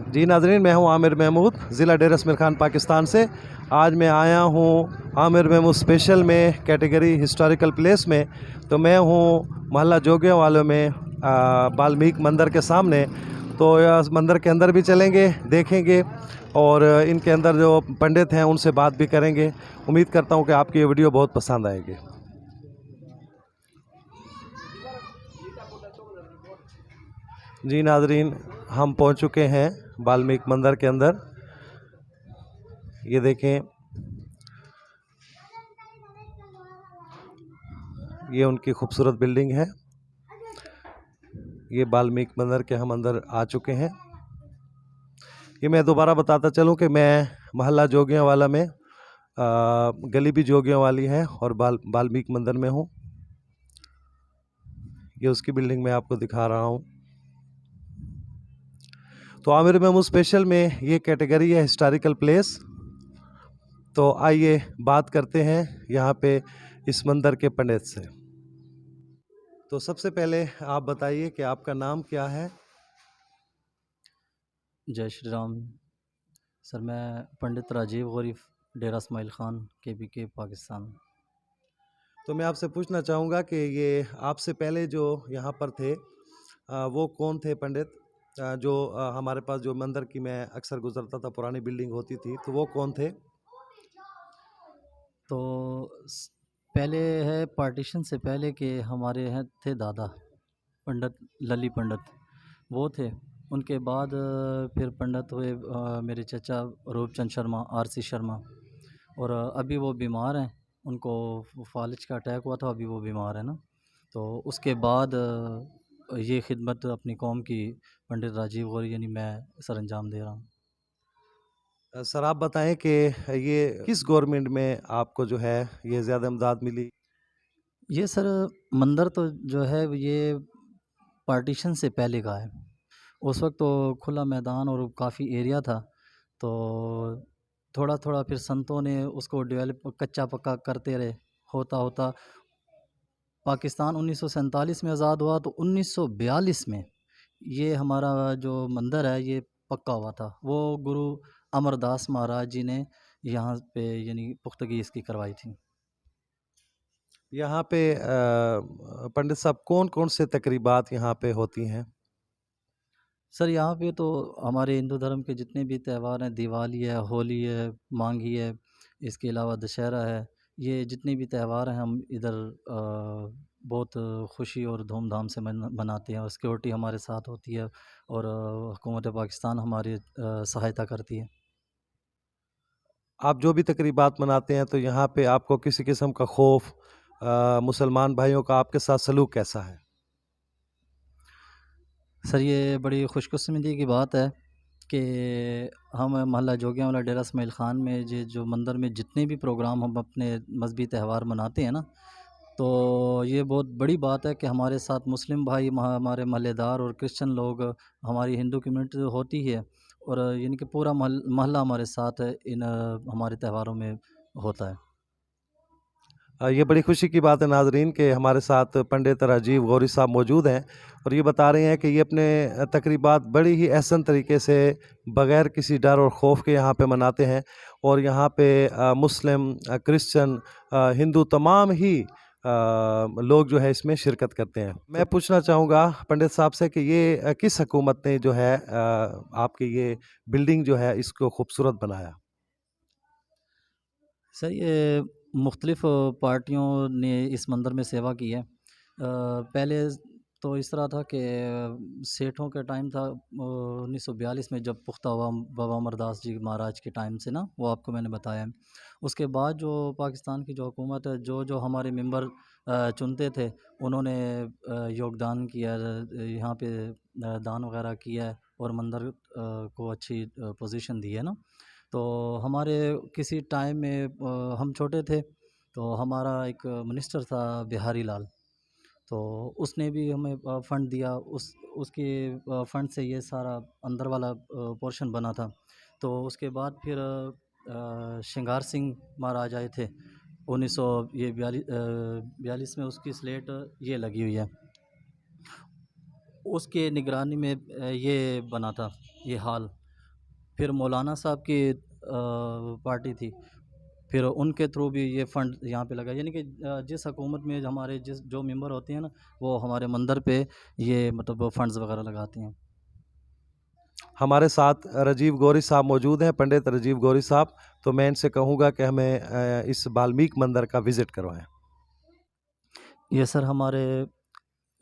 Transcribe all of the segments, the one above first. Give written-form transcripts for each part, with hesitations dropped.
जी नाज़रीन, मैं हूं आमिर महमूद, ज़िला डेरा इसमाइल खान पाकिस्तान से। आज मैं आया हूं आमिर महमूद स्पेशल में कैटेगरी हिस्टोरिकल प्लेस में। तो मैं हूं मोहल्ला जोगिया वालों में वाल्मीकि मंदिर के सामने। तो इस मंदिर के अंदर भी चलेंगे, देखेंगे और इनके अंदर जो पंडित हैं उनसे बात भी करेंगे। उम्मीद करता हूं कि आपकी ये वीडियो बहुत पसंद आएगी। जी नाज़रीन, हम पहुंच चुके हैं वाल्मीकि मंदिर के अंदर। ये देखें, ये उनकी खूबसूरत बिल्डिंग है। ये वाल्मीकि मंदिर के हम अंदर आ चुके हैं। ये मैं दोबारा बताता चलूं कि मैं मोहल्ला जोगियां वाला में गली भी जोगियां वाली है और वाल्मीकि मंदिर में हूं। ये उसकी बिल्डिंग मैं आपको दिखा रहा हूं। तो आमिर महमूद स्पेशल में ये कैटेगरी है हिस्टोरिकल प्लेस। तो आइए बात करते हैं यहाँ पे इस मंदिर के पंडित से। तो सबसे पहले आप बताइए कि आपका नाम क्या है? जय श्री राम। सर, मैं पंडित राजीव गौरीफ, डेरा इसमाइल खान, KBK, पाकिस्तान। तो मैं आपसे पूछना चाहूँगा कि ये आपसे पहले जो यहाँ पर थे वो कौन थे पंडित? जो हमारे पास जो मंदिर की मैं अक्सर गुजरता था, पुरानी बिल्डिंग होती थी, तो वो कौन थे? तो पहले है पार्टीशन से पहले के हमारे यहाँ थे दादा पंडित लली पंडित, वो थे। उनके बाद फिर पंडित हुए मेरे चचा रूपचंद शर्मा, RC शर्मा। और अभी वो बीमार हैं, उनको फालिज का अटैक हुआ था, अभी वो बीमार है ना। तो उसके बाद ये खिदमत अपनी कौम की पंडित राजीव गौरी यानी मैं सर अंजाम दे रहा हूँ। सर आप बताएं कि ये किस गवर्नमेंट में आपको जो है ये ज़्यादा इमदाद मिली? ये सर मंदिर तो जो है ये पार्टीशन से पहले का है। उस वक्त तो खुला मैदान और काफ़ी एरिया था, तो थोड़ा थोड़ा फिर संतों ने उसको डेवलप कच्चा पक्का करते रहे। होता होता पाकिस्तान 1947 में आज़ाद हुआ, तो 1942 में ये हमारा जो मंदिर है ये पक्का हुआ था। वो गुरु अमरदास महाराज जी ने यहाँ पे यानी पुख्तगी इसकी करवाई थी। यहाँ पे पंडित साहब कौन कौन से तकरीबात यहाँ पे होती हैं? सर यहाँ पे तो हमारे हिंदू धर्म के जितने भी त्यौहार हैं, दिवाली है, होली है, मांगी है, इसके अलावा दशहरा है, ये जितने भी त्यौहार हैं हम इधर बहुत खुशी और धूमधाम से मनाते हैं। और सिक्योरिटी हमारे साथ होती है और हुकूमत पाकिस्तान हमारी सहायता करती है। आप जो भी तकरीबात मनाते हैं तो यहाँ पे आपको किसी किस्म का खौफ, मुसलमान भाइयों का आपके साथ सलूक कैसा है? सर ये बड़ी खुशकिस्मती की बात है कि हम मोहल्ला जोगियां वाला डेरा इसमाइल खान में जो मंदिर में जितने भी प्रोग्राम हम अपने मजहबी त्यौहार मनाते हैं ना, तो ये बहुत बड़ी बात है कि हमारे साथ मुस्लिम भाई, हमारे महल्लेदार और क्रिश्चियन लोग, हमारी हिंदू कम्युनिटी तो होती ही है, और यानी कि पूरा मोहल्ला हमारे साथ इन हमारे त्यौहारों में होता है। ये बड़ी खुशी की बात है नाजरीन कि हमारे साथ पंडित राजीव गौरी साहब मौजूद हैं और ये बता रहे हैं कि ये अपने तकरीबात बड़ी ही एहसन तरीके से बग़ैर किसी डर और खौफ के यहाँ पे मनाते हैं। और यहाँ पे मुस्लिम, क्रिश्चियन, हिंदू तमाम ही लोग जो है इसमें शिरकत करते हैं। मैं पूछना चाहूँगा पंडित साहब से कि ये किस हुकूमत ने जो है आपकी ये बिल्डिंग जो है इसको खूबसूरत बनाया? सर ये मुख्तलिफ़ पार्टियों ने इस मंदिर में सेवा की है। पहले तो इस तरह था कि सेठों का टाइम था 1942 में जब पुख्ता हुआ बाबा अमरदास जी महाराज के टाइम से ना, वो आपको मैंने बताया है। उसके बाद जो पाकिस्तान की जो हुकूमत है, जो जो हमारे मेंबर चुनते थे, उन्होंने योगदान किया, यहाँ पे दान वगैरह किया है और मंदिर को अच्छी पोजीशन दी है ना। तो हमारे किसी टाइम में हम छोटे थे, तो हमारा एक मिनिस्टर था बिहारी लाल, तो उसने भी हमें फ़ंड दिया। उसके फ़ंड से ये सारा अंदर वाला पोर्शन बना था। तो उसके बाद फिर श्रृंगार सिंह महाराज आए थे 1900 ये 42 में, उसकी स्लेट ये लगी हुई है। उसके निगरानी में ये बना था ये हाल। फिर मौलाना साहब की पार्टी थी, फिर उनके थ्रू भी ये फ़ंड यहाँ पे लगा। यानी कि जिस हुकूमत में हमारे जो मेंबर होते हैं ना, वो हमारे मंदिर पे ये मतलब फंड्स वगैरह लगाते हैं। हमारे साथ राजीव गौरी साहब मौजूद हैं, पंडित राजीव गौरी साहब। तो मैं इनसे कहूँगा कि हमें इस वाल्मीकि मंदिर का विज़िट करवाएं। ये सर हमारे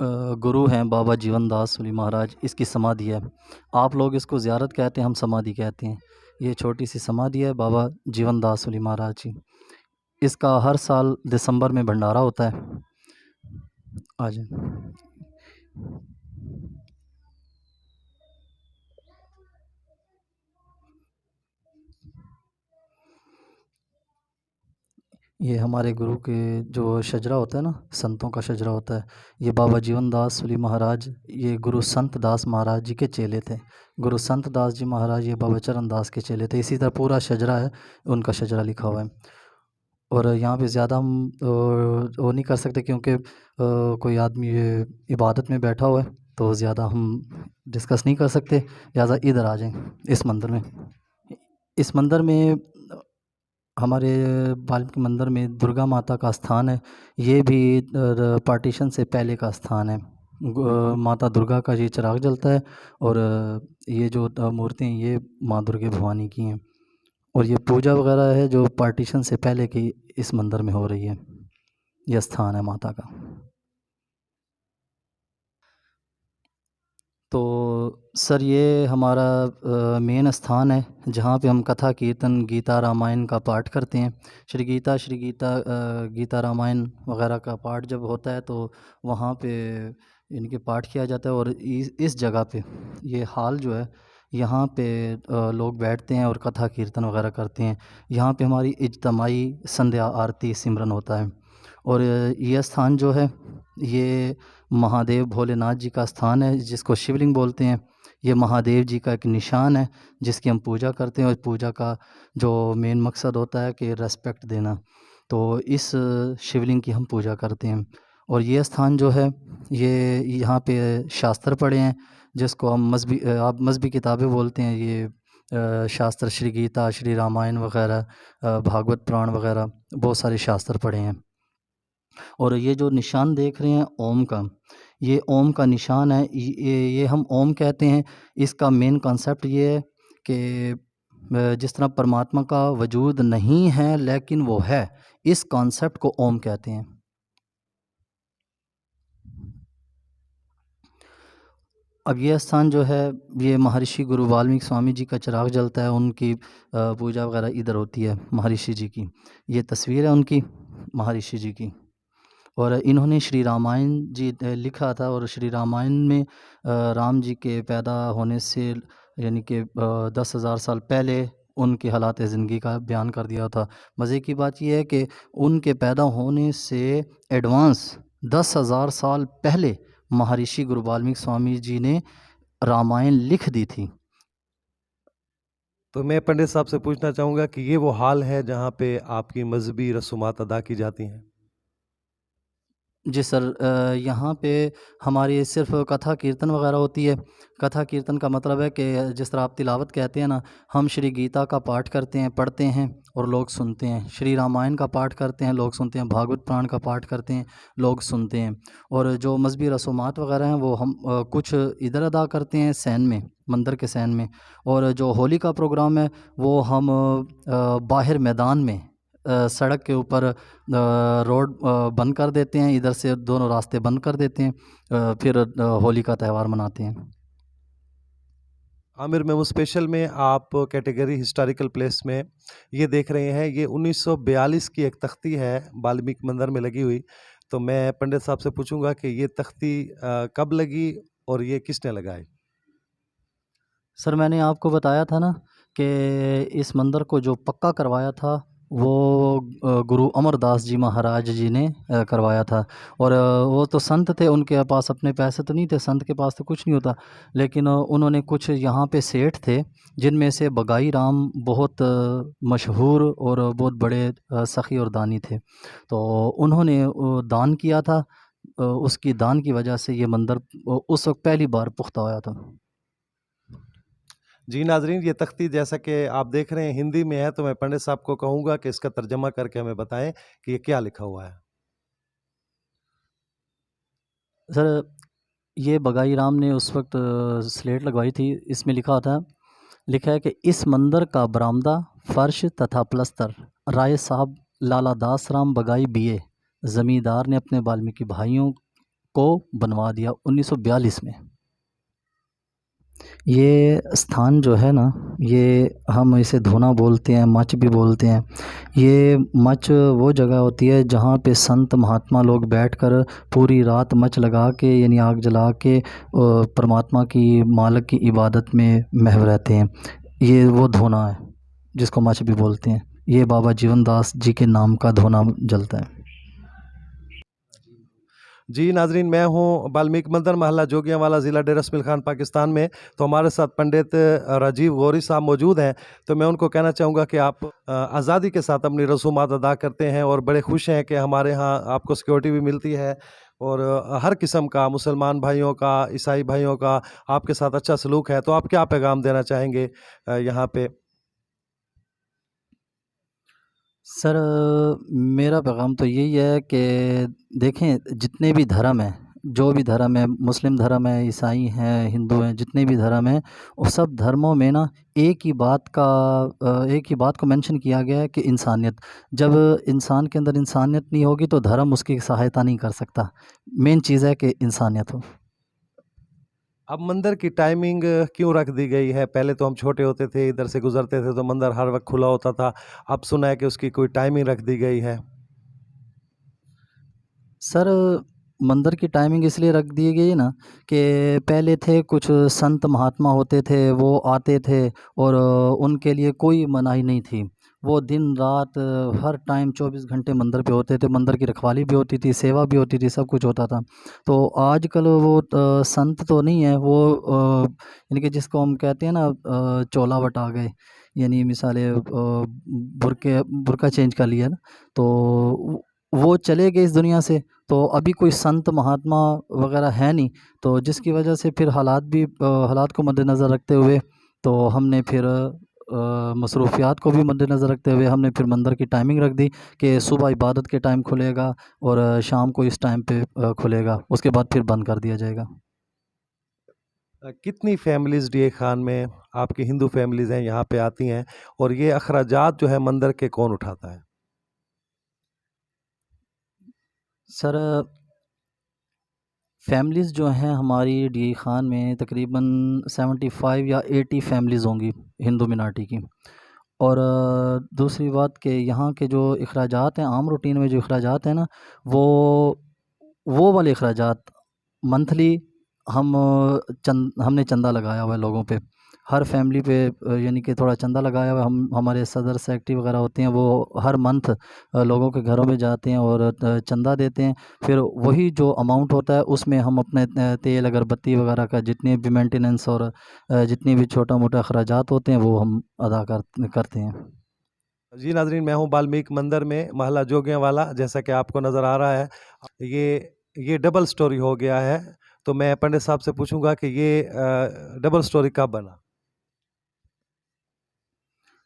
गुरु हैं बाबा जीवन दास सूरी महाराज, इसकी समाधि है। आप लोग इसको ज़ियारत कहते हैं, हम समाधि कहते हैं। ये छोटी सी समाधि है बाबा जीवन दास सूरी महाराज जी। इसका हर साल दिसंबर में भंडारा होता है। आ जाए। ये हमारे गुरु के जो शजरा होता है ना, संतों का शजरा होता है, ये बाबा जीवन दास सूरी महाराज, ये गुरु संत दास महाराज जी के चेले थे। गुरु संत दास जी महाराज ये बाबा चरण दास के चेले थे। इसी तरह पूरा शजरा है, उनका शजरा लिखा हुआ है। और यहाँ पे ज़्यादा हम वो नहीं कर सकते, क्योंकि कोई आदमी ये इबादत में बैठा हुआ है, तो ज़्यादा हम डिस्कस नहीं कर सकते। लिहाजा इधर आ जाएं इस मंदिर में। इस मंदिर में हमारे वाल्मीकि मंदिर में दुर्गा माता का स्थान है। ये भी पार्टीशन से पहले का स्थान है। माता दुर्गा का ये चिराग जलता है, और ये जो मूर्तियाँ ये माँ दुर्गे भवानी की हैं। और ये पूजा वगैरह है जो पार्टीशन से पहले की इस मंदिर में हो रही है। यह स्थान है माता का। तो सर ये हमारा मेन स्थान है जहाँ पे हम कथा कीर्तन गीता रामायण का पाठ करते हैं। श्री गीता गीता रामायण वगैरह का पाठ जब होता है तो वहाँ पे इनके पाठ किया जाता है। और इस जगह पे ये हाल जो है, यहाँ पे लोग बैठते हैं और कथा कीर्तन वगैरह करते हैं। यहाँ पे हमारी इज्तमाई संध्या आरती सिमरन होता है। और ये स्थान जो है ये महादेव भोलेनाथ जी का स्थान है, जिसको शिवलिंग बोलते हैं। ये महादेव जी का एक निशान है जिसकी हम पूजा करते हैं। और पूजा का जो मेन मकसद होता है कि रेस्पेक्ट देना, तो इस शिवलिंग की हम पूजा करते हैं। और ये स्थान जो है ये यहाँ पे शास्त्र पढ़े हैं, जिसको हम आप मजहबी किताबें बोलते हैं। ये शास्त्र श्री गीता, श्री रामायण वगैरह, भागवत पुराण वगैरह बहुत सारे शास्त्र पढ़े हैं। और ये जो निशान देख रहे हैं ओम का, ये ओम का निशान है। ये हम ओम कहते हैं। इसका मेन कॉन्सेप्ट ये है कि जिस तरह परमात्मा का वजूद नहीं है लेकिन वो है, इस कॉन्सेप्ट को ओम कहते हैं। अब ये स्थान जो है ये महर्षि गुरु वाल्मीकि स्वामी जी का चिराग जलता है, उनकी पूजा वगैरह इधर होती है महर्षि जी की। ये तस्वीर है उनकी महर्षि जी की। और इन्होंने श्री रामायण जी लिखा था। और श्री रामायण में राम जी के पैदा होने से यानी कि 10,000 साल पहले उनके हालात ज़िंदगी का बयान कर दिया था। मज़े की बात यह है कि उनके पैदा होने से एडवांस 10,000 साल पहले महर्षि गुरु वाल्मीकि स्वामी जी ने रामायण लिख दी थी। तो मैं पंडित साहब से पूछना चाहूँगा कि ये वो हाल है जहाँ पे आपकी मजहबी रसूमात अदा की जाती हैं? जी सर, यहाँ पे हमारी सिर्फ़ कथा कीर्तन वगैरह होती है। कथा कीर्तन का मतलब है कि जिस तरह आप तिलावत कहते हैं ना, हम श्री गीता का पाठ करते हैं, पढ़ते हैं और लोग सुनते हैं। श्री रामायण का पाठ करते हैं, लोग सुनते हैं। भागवत पुराण का पाठ करते हैं, लोग सुनते हैं। और जो मजहबी रसूमात वगैरह हैं वो हम कुछ इधर अदा करते हैं सैन में, मंदिर के सैन में। और जो होली का प्रोग्राम है वो हम बाहर मैदान में सड़क के ऊपर रोड बंद कर देते हैं, इधर से दोनों रास्ते बंद कर देते हैं, फिर होली का त्यौहार मनाते हैं। आमिर मेमो स्पेशल में आप कैटेगरी हिस्टोरिकल प्लेस में ये देख रहे हैं, ये 1942 की एक तख्ती है वाल्मीकि मंदिर में लगी हुई। तो मैं पंडित साहब से पूछूंगा कि ये तख्ती कब लगी और ये किसने लगाई? सर मैंने आपको बताया था ना कि इस मंदिर को जो पक्का करवाया था वो गुरु अमरदास जी महाराज जी ने करवाया था। और वो तो संत थे, उनके पास अपने पैसे तो नहीं थे, संत के पास तो कुछ नहीं होता। लेकिन उन्होंने कुछ यहाँ पे सेठ थे जिनमें से बगाई राम बहुत मशहूर और बहुत बड़े सखी और दानी थे। तो उन्होंने दान किया था। उसकी दान की वजह से ये मंदिर उस वक्त पहली बार पुख्ता होया था। जी नाज़रीन, ये तख्ती जैसा कि आप देख रहे हैं हिंदी में है, तो मैं पंडित साहब को कहूँगा कि इसका तर्जमा करके हमें बताएँ कि ये क्या लिखा हुआ है? सर, ये बगाई राम ने उस वक़्त स्लेट लगवाई थी, इसमें लिखा है कि इस मंदिर का बरामदा, फ़र्श तथा प्लस्तर राय साहब लाला दास राम बगाई बीए, ज़मींदार ने अपने वाल्मीकि भाइयों को बनवा दिया 1942 में। ये स्थान जो है ना, ये हम इसे धूना बोलते हैं, मच भी बोलते हैं। ये मच वो जगह होती है जहाँ पे संत महात्मा लोग बैठकर पूरी रात मच लगा के यानी आग जला के परमात्मा की मालिक की इबादत में महव रहते हैं। ये वो धूना है जिसको मच भी बोलते हैं। ये बाबा जीवनदास जी के नाम का धूना जलता है। जी नाज़रीन, मैं हूँ वाल्मीकि मंदिर, मोहल्ला जोगियांवाला, ज़िला डेरा इसमाइल खान, पाकिस्तान में। तो हमारे साथ पंडित राजीव गौरी साहब मौजूद हैं। तो मैं उनको कहना चाहूँगा कि आप आज़ादी के साथ अपनी रसूमात अदा करते हैं और बड़े खुश हैं कि हमारे यहाँ आपको सिक्योरिटी भी मिलती है और हर किस्म का मुसलमान भाइयों का, ईसाई भाइयों का आपके साथ अच्छा सलूक है। तो आप क्या पैगाम देना चाहेंगे यहाँ पे? सर, मेरा पैगाम तो यही है कि देखें, जितने भी धर्म हैं, जो भी धर्म है, मुस्लिम धर्म है, ईसाई हैं, हिंदू हैं, जितने भी धर्म हैं, वो सब धर्मों में ना एक ही बात को मेंशन किया गया है कि इंसानियत। जब इंसान के अंदर इंसानियत नहीं होगी तो धर्म उसकी सहायता नहीं कर सकता। मेन चीज़ है कि इंसानियत हो। अब मंदिर की टाइमिंग क्यों रख दी गई है? पहले तो हम छोटे होते थे, इधर से गुज़रते थे तो मंदिर हर वक़्त खुला होता था। अब सुना है कि उसकी कोई टाइमिंग रख दी गई है। सर, मंदिर की टाइमिंग इसलिए रख दी गई ना कि पहले थे कुछ संत महात्मा होते थे, वो आते थे और उनके लिए कोई मनाही नहीं थी। वो दिन रात हर टाइम 24 घंटे मंदिर पे होते थे। मंदिर की रखवाली भी होती थी, सेवा भी होती थी, सब कुछ होता था। तो आजकल वो संत तो नहीं है, वो यानी कि जिसको हम कहते हैं ना, चोलावट आ गए, यानी मिसाले बुर्का चेंज कर लिया ना, तो वो चले गए इस दुनिया से। तो अभी कोई संत महात्मा वगैरह है नहीं, तो जिसकी वजह से फिर हालात को मद्देनज़र रखते हुए तो हमने फिर मसरूफियात को भी मद्देनज़र रखते हुए हमने फिर मंदिर की टाइमिंग रख दी कि सुबह इबादत के टाइम खुलेगा और शाम को इस टाइम पे खुलेगा, उसके बाद फिर बंद कर दिया जाएगा। कितनी फैमिलीज़ डीए खान में आपकी हिंदू फैमिलीज़ हैं, यहाँ पे आती हैं और ये अखराजात जो है मंदिर के कौन उठाता है? सर, फैमिलीज़ जो हैं हमारी डी खान में तकरीबन 75 या 80 फैमिलीज़ होंगी हिंदू मिनार्टी की। और दूसरी बात कि यहाँ के जो अखराजात हैं, आम रूटीन में जो अखराजात हैं ना, वो वाले अखराजात मंथली हमने चंदा लगाया हुआ है लोगों पे। हर फैमिली पे यानी कि थोड़ा चंदा लगाया हुआ है। हमारे सदर सेक्रेटरी वगैरह होते हैं, वो हर मंथ लोगों के घरों में जाते हैं और चंदा देते हैं। फिर वही जो अमाउंट होता है उसमें हम अपने तेल अगरबत्ती वगैरह का जितने भी मेंटेनेंस और जितने भी छोटा मोटा अखराजात होते हैं वो हम अदा करते हैं। जी नाज़रीन, मैं हूँ वाल्मीकि मंदिर में, मोहल्ला जोगियांवाला, जैसा कि आपको नज़र आ रहा है। ये डबल स्टोरी हो गया है। तो मैं पंडित साहब से पूछूँगा कि ये डबल स्टोरी कब बना?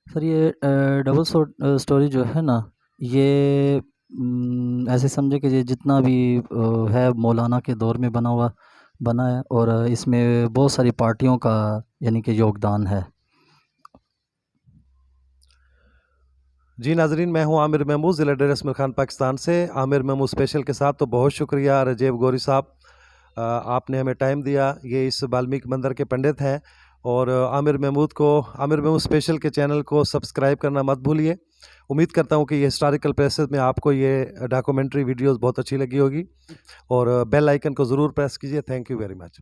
सर, ये डबल स्टोरी जो है ना, ये ऐसे समझे कि ये जितना भी है मौलाना के दौर में बना है और इसमें बहुत सारी पार्टियों का यानी कि योगदान है। जी नाज़रीन, मैं हूँ आमिर महमूद, ज़िला डेरा इसमाइल खान, पाकिस्तान से। आमिर महमूद स्पेशल के साथ तो बहुत शुक्रिया रजीव गौरी साहब, आपने हमें टाइम दिया। ये इस वाल्मीकि मंदिर के पंडित हैं और आमिर महमूद स्पेशल के चैनल को सब्सक्राइब करना मत भूलिए। उम्मीद करता हूँ कि ये हिस्टोरिकल प्लेसेस में आपको ये डॉक्यूमेंट्री वीडियोस बहुत अच्छी लगी होगी और बेल आइकन को ज़रूर प्रेस कीजिए। Thank you very much.